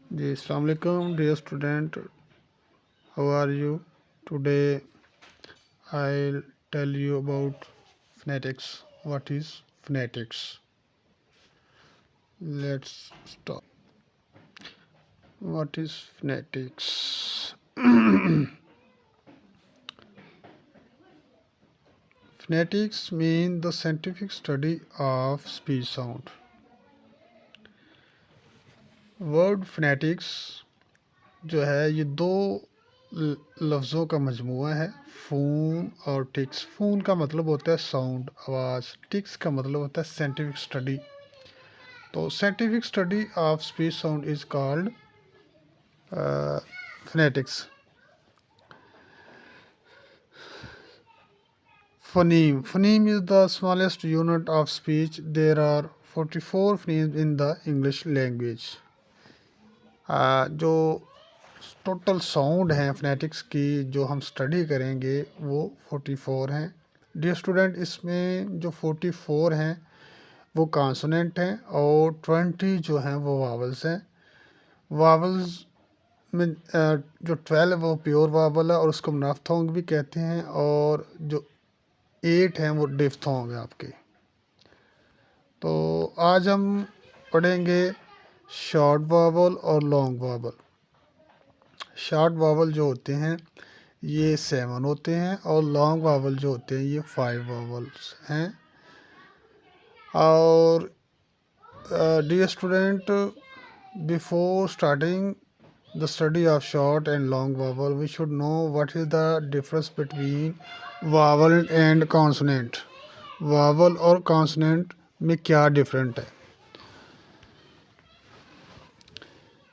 जी अस्सलाम वालेकुम dear student, how are you? Today I'll tell you about phonetics. What is phonetics? Let's start. What is phonetics? Phonetics mean the scientific study of speech sound. Word phonetics जो है ये दो लफ्ज़ों का मजमूआ है, phone और टिक्स। फ़ोन का मतलब होता है साउंड, आवाज़। टिक्स का मतलब होता है साइंटिफिक स्टडी। तो scientific study of speech sound is called phonetics. Phoneme. Phoneme is the smallest unit of speech. There are 44 phonemes in the English language. जो टोटल साउंड हैं फोनेटिक्स की जो हम स्टडी करेंगे वो 44 हैं। डियर स्टूडेंट, इसमें जो 44 हैं वो कॉन्सोनेंट हैं और 20 जो हैं वो वावल्स हैं। वावल्स में जो 12 वो प्योर वावल है और उसको नाफ्थोंग भी कहते हैं, और जो 8 हैं वो डिफ्थोंग है आपके। तो आज हम पढ़ेंगे शॉर्ट वावल और लॉन्ग वावल। शॉर्ट वावल जो होते हैं ये 7 होते हैं और लॉन्ग वावल जो होते हैं ये 5 वावल्स हैं। और dear student, before starting the study of short and long vowel, we should know what is the difference between vowel and consonant. vowel और consonant में क्या डिफरेंट है?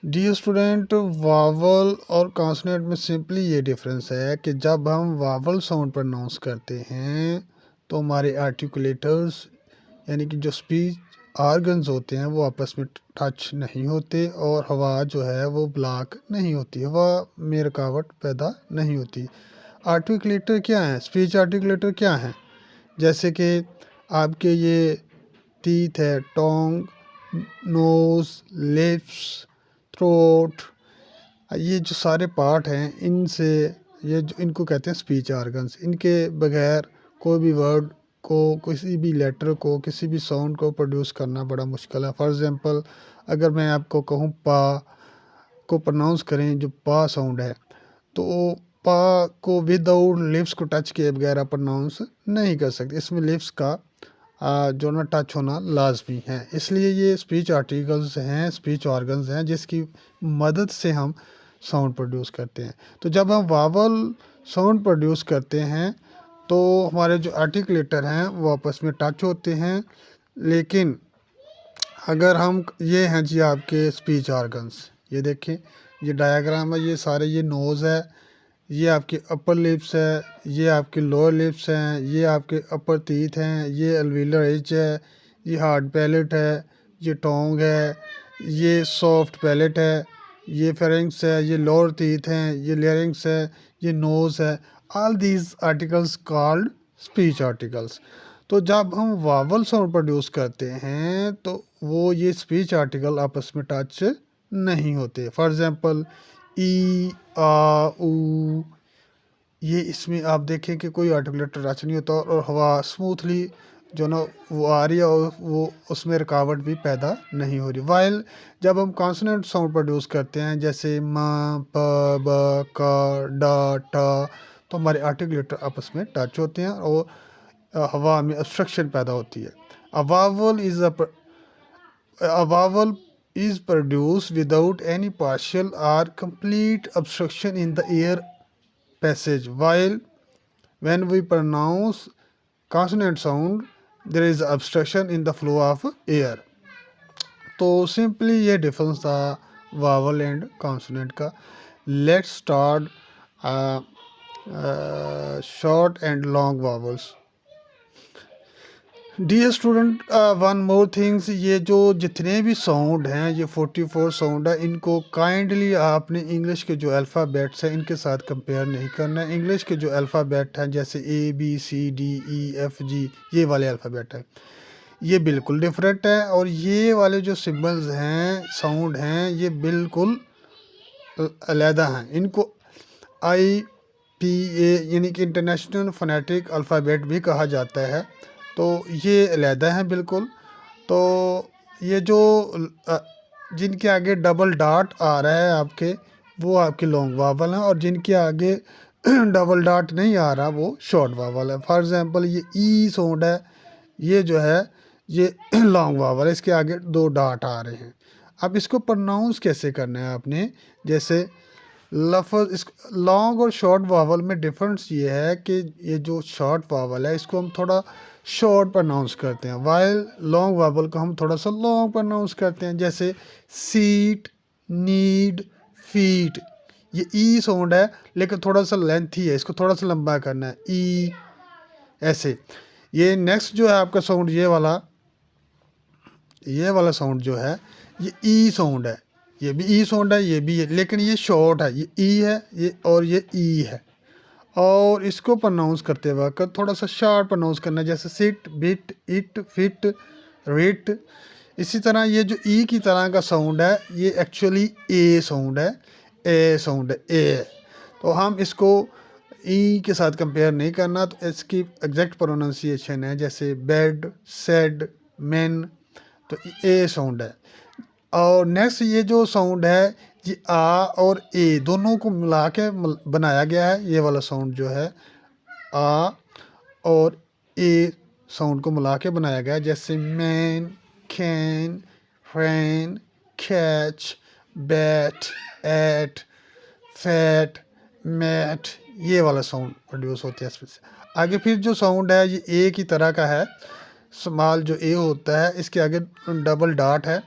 डियर स्टूडेंट, वावल और कॉन्सोनेंट में सिंपली ये difference है कि जब हम वावल साउंड प्रोनाउंस करते हैं तो हमारे आर्टिकुलेटर्स यानी कि जो स्पीच आर्गन्स होते हैं वो आपस में टच नहीं होते और हवा जो है वो ब्लॉक नहीं होती, हवा में रुकावट पैदा नहीं होती। आर्टिकुलेटर क्या है? स्पीच आर्टिकुलेटर क्या है? जैसे कि आपके ये टीथ है, टोंग, नोज, लिप्स, थ्रोट, ये जो सारे पार्ट हैं इनसे ये जो इनको कहते हैं स्पीच आर्गन्स। इनके बगैर कोई भी वर्ड को, किसी भी लेटर को, किसी भी साउंड को प्रोड्यूस करना बड़ा मुश्किल है। फॉर एग्ज़ाम्पल, अगर मैं आपको कहूँ पा को प्रोनाउंस करें, जो पा साउंड है, तो पा को विदाउट लिप्स को टच किए बगैर आप प्रोनाउंस नहीं कर सकते। इसमें लिप्स का जो ना टच होना लाजमी है। इसलिए ये स्पीच आर्टिकल्स हैं, स्पीच ऑर्गन्स हैं जिसकी मदद से हम साउंड प्रोड्यूस करते हैं। तो जब हम वावल साउंड प्रोड्यूस करते हैं तो हमारे जो आर्टिकुलेटर हैं वो आपस में टच होते हैं। लेकिन अगर हम ये हैं जी आपके स्पीच ऑर्गन्स, ये देखें, ये डायग्राम है, ये सारे, ये नोज़ है, ये आपके अपर लिप्स है, ये आपके लोअर लिप्स हैं, ये आपके अपर टीथ हैं, ये अल्वीलर एज है, ये हार्ड पैलेट है, ये टोंग है, ये सॉफ्ट पैलेट है, ये फेरिंग्स है, ये लोअर टीथ हैं, ये लेरिंग्स है, ये नोज़ है। All these articles called speech articles. तो जब हम वावल साउंड प्रोड्यूस करते हैं तो वो ये स्पीच आर्टिकल आपस में टच नहीं होते। फॉर एग्ज़ाम्पल, ई, आ, ऊ, ये इसमें आप देखें कि कोई आर्टिकुलेटर टच नहीं होता और हवा स्मूथली जो ना वो आ रही है और वो उसमें रुकावट भी पैदा नहीं हो रही। वाइल जब हम कॉन्सोनेंट साउंड प्रोड्यूस करते हैं जैसे म, प, ब, क, ड, ट, तो हमारे आर्टिकुलेटर आपस में टच होते हैं और हवा में obstruction पैदा होती है। A vowel is produced without any partial or complete obstruction in the air passage, while when we pronounce consonant sound there is obstruction in the flow of air. तो सिंपली ये डिफरेंस था vowel and consonant का। Let's start short and long vowels. Dear student, one more things, ये जो जितने भी sound हैं ये 44 साउंड है, इनको काइंडली आपने इंग्लिश के जो अल्फ़ाबेट्स हैं इनके साथ कंपेयर नहीं करना है। इंग्लिश के जो अल्फ़ाबेट हैं जैसे A B C D E F G, ये वाले अल्फ़ाबेट हैं, ये बिल्कुल डिफरेंट है, और ये वाले जो सिम्बल्स हैं, साउंड हैं, ये बिल्कुल अलहदा हैं। इनको IPA यानी कि इंटरनेशनल फोनेटिक अल्फ़ाबेट भी कहा जाता है। तो ये अलहदा हैं बिल्कुल। तो ये जो जिनके आगे डबल डॉट आ रहा है आपके, वो आपके लॉन्ग वावल हैं, और जिनके आगे डबल डॉट नहीं आ रहा वो शॉर्ट वावल है। फॉर एग्ज़ाम्पल ये ई साउंड है, ये जो है ये लॉन्ग वावल है, इसके आगे 2 डॉट आ रहे हैं। अब इसको प्रोनाउंस कैसे करना है आपने, जैसे लफ्ज़ इस लॉन्ग और शॉर्ट वावल में डिफरेंस ये है कि ये जो शॉर्ट वावल है इसको हम थोड़ा शॉर्ट प्रोनाउंस करते हैं, वाइल लॉन्ग वावल को हम थोड़ा सा लॉन्ग प्रोनाउंस करते हैं। जैसे सीट, नीड, फीट, ये ई साउंड है लेकिन थोड़ा सा लेंथी है, इसको थोड़ा सा लंबा करना है, ई ऐसे। ये नेक्स्ट जो है आपका साउंड, ये वाला साउंड जो है ये ई साउंड है, ये भी ई साउंड है, ये भी है, लेकिन ये शॉर्ट है, ये ई है, ये और ये ई है। और इसको प्रोनाउंस करते वक्त थोड़ा सा शार्प प्रोनाउंस करना है, जैसे sit, bit, it, fit, writ. इसी तरह ये जो ई की तरह का साउंड है ये एक्चुअली ए साउंड है, ए साउंड है, ए। तो हम इसको ई के साथ कंपेयर नहीं करना, तो इसकी एग्जैक्ट प्रोनाउंसिएशन है जैसे बेड, सेड, मेन, तो ए साउंड है। और नेक्स्ट ये जो साउंड है ये आ और ए दोनों को मिला के बनाया गया है। ये वाला साउंड जो है आ और ए साउंड को मिला के बनाया गया है, जैसे man, can, fran, catch, bat, at, fat, mat, ये वाला साउंड प्रोड्यूस होते हैं इसमें से। आगे फिर जो साउंड है ये ए की तरह का है, स्मॉल जो ए होता है इसके आगे डबल डॉट है,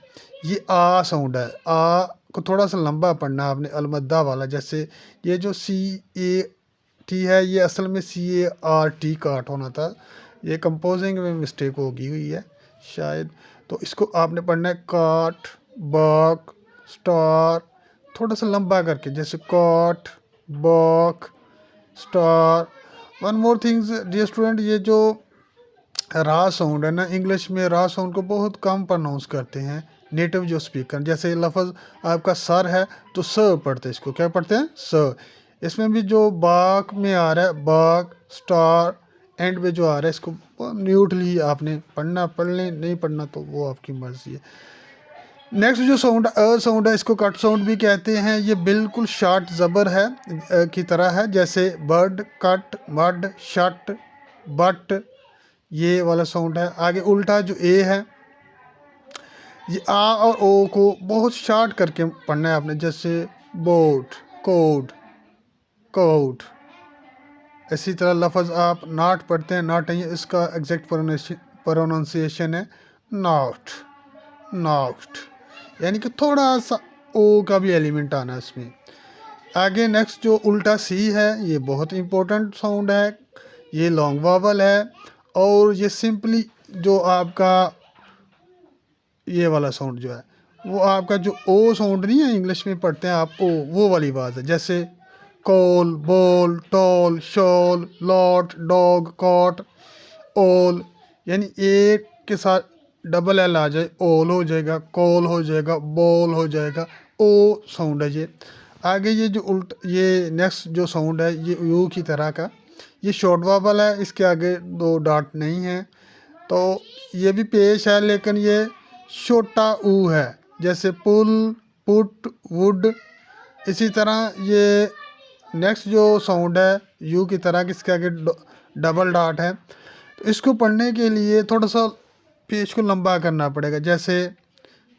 ये आ साउंड है। आ को थोड़ा सा लंबा पढ़ना है आपने, अलमद्दा वाला। जैसे ये जो CAT है ये असल में CART काट होना था, ये कंपोजिंग में मिस्टेक होगी हुई है शायद। तो इसको आपने पढ़ना है काट, बॉक, स्टार, थोड़ा सा लंबा करके, जैसे cart, bark, star. One more things dear student, ये जो रा साउंड है ना, इंग्लिश में रा साउंड को बहुत कम प्रोनाउंस करते हैं नेटिव जो स्पीकर। जैसे लफ्ज़ आपका सर है तो स पढ़ते हैं, इसको क्या पढ़ते हैं, स। इसमें भी जो बाक में आ रहा है, बाक, स्टार, एंड में जो आ रहा है इसको न्यूट्रली आपने पढ़ना, पढ़ लें, नहीं पढ़ना तो वो आपकी मर्ज़ी है। नेक्स्ट जो साउंड साउंड है इसको कट साउंड भी कहते हैं। ये बिल्कुल शार्ट ज़बर है की तरह है, जैसे bird, cut, mud, shut, but, ये वाला साउंड है। आगे उल्टा जो ए है, ये आ और ओ को बहुत शार्ट करके पढ़ना है आपने, जैसे बोट, कोड, कोट। इसी तरह लफ्ज़ आप नॉट पढ़ते हैं, नॉट नहीं, इसका एग्जैक्ट प्रोनाउंसिएशन है नॉट, नॉट, यानी कि थोड़ा सा ओ का भी एलिमेंट आना है इसमें। आगे नेक्स्ट जो उल्टा सी है ये बहुत इंपॉर्टेंट साउंड है, ये लॉन्ग वावल है, और ये सिंपली जो आपका ये वाला साउंड जो है वो आपका जो ओ साउंड नहीं है, इंग्लिश में पढ़ते हैं आप ओ, वो वाली आवाज़ है। जैसे call, ball, tall, shawl, lot, dog, cot, all, यानी ए के साथ डबल एल आ जाए, ओल हो जाएगा, कॉल हो जाएगा, बॉल हो जाएगा, ओ साउंड है ये। आगे ये जो ये नेक्स्ट जो साउंड है ये यू की तरह का, ये शॉर्ट वावल है, इसके आगे 2 डॉट नहीं है, तो ये भी पेश है, लेकिन ये छोटा ऊ है, जैसे पुल, पुट, वुड। इसी तरह ये नेक्स्ट जो साउंड है यू की तरह की, इसके आगे डबल डॉट है, तो इसको पढ़ने के लिए थोड़ा सा पेज को लंबा करना पड़ेगा, जैसे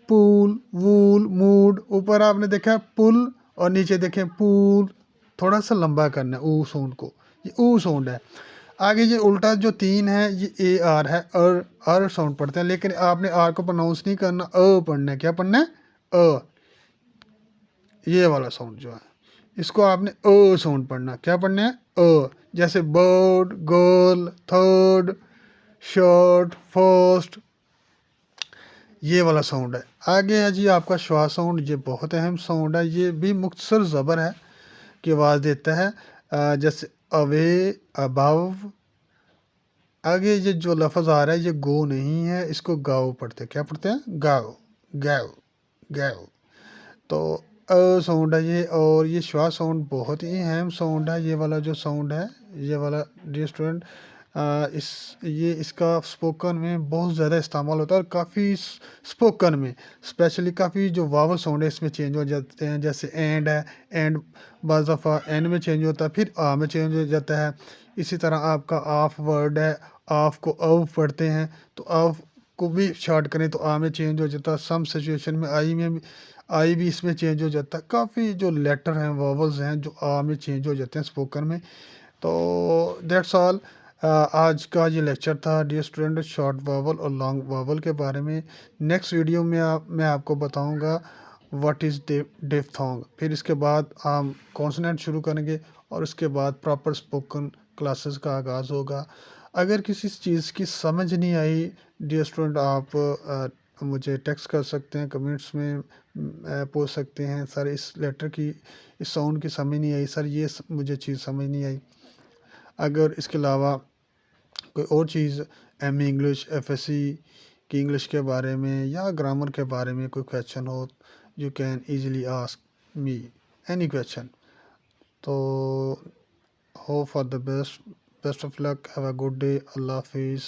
पूल, वूल, मूड। ऊपर आपने देखा पुल और नीचे देखें पूल, थोड़ा सा लंबा करना है ऊ साउंड को, ये ऊ साउंड है। आगे ये उल्टा जो 3 है ये AR है, अर साउंड पढ़ते हैं, लेकिन आपने आर को प्रोनाउंस नहीं करना, पढ़ना है। क्या पढ़ना है, ये वाला साउंड जो है इसको आपने साउंड पढ़ना। क्या पढ़ना है, जैसे bird, girl, third, shirt, first, ये वाला साउंड है। आगे है जी आपका श्वा साउंड, ये बहुत अहम साउंड है, ये भी मुख्तसर ज़बर है की आवाज़ देता है, जैसे अवे, अबव, आगे ये जो लफ्ज़ आ रहा है ये गो नहीं है, इसको गाओ पढ़ते हैं। क्या पढ़ते हैं? गाओ, गाओ, गाओ। तो साउंड है ये, और ये श्वा साउंड बहुत ही अहम साउंड है। ये वाला जो साउंड है, ये वाला डियर स्टूडेंट, इस ये इसका स्पोकन में बहुत ज़्यादा इस्तेमाल होता है, और काफ़ी स्पोकन में स्पेशली काफ़ी जो वावल साउंड है इसमें चेंज हो जाते हैं। जैसे एंड है, एंड बाज़ दफ़ा एंड में चेंज होता है, फिर आ में चेंज हो जाता है। इसी तरह आपका ऑफ वर्ड है, ऑफ को अव पढ़ते हैं, तो ऑफ को भी शॉर्ट करें तो आ में चेंज हो जाता है। सम सिचुएशन में आई भी इसमें चेंज हो जाता है। काफ़ी जो लेटर हैं, वॉवल्स हैं, जो आ में चेंज हो जाते हैं स्पोकन में। तो दैट्स ऑल। आज का ये लेक्चर था डियर स्टूडेंट, शॉर्ट वावल और लॉन्ग वावल के बारे में। नेक्स्ट वीडियो में मैं आपको बताऊंगा व्हाट इज़ डिफ्थोंग। फिर इसके बाद हम कॉन्सोनेंट शुरू करेंगे, और उसके बाद प्रॉपर स्पोकन क्लासेस का आगाज़ होगा। अगर किसी चीज़ की समझ नहीं आई डियर स्टूडेंट, आप मुझे टेक्स्ट कर सकते हैं, कमेंट्स में पूछ सकते हैं, सर इस लेटर की, इस साउंड की समझ नहीं आई, सर ये मुझे चीज़ समझ नहीं आई। अगर इसके अलावा कोई और चीज़ एम इंग्लिश, एफएससी की इंग्लिश के बारे में या ग्रामर के बारे में कोई क्वेश्चन हो, you can easily ask me any question. तो hope for the best, best of luck, have a good day, अल्लाह हाफिज़।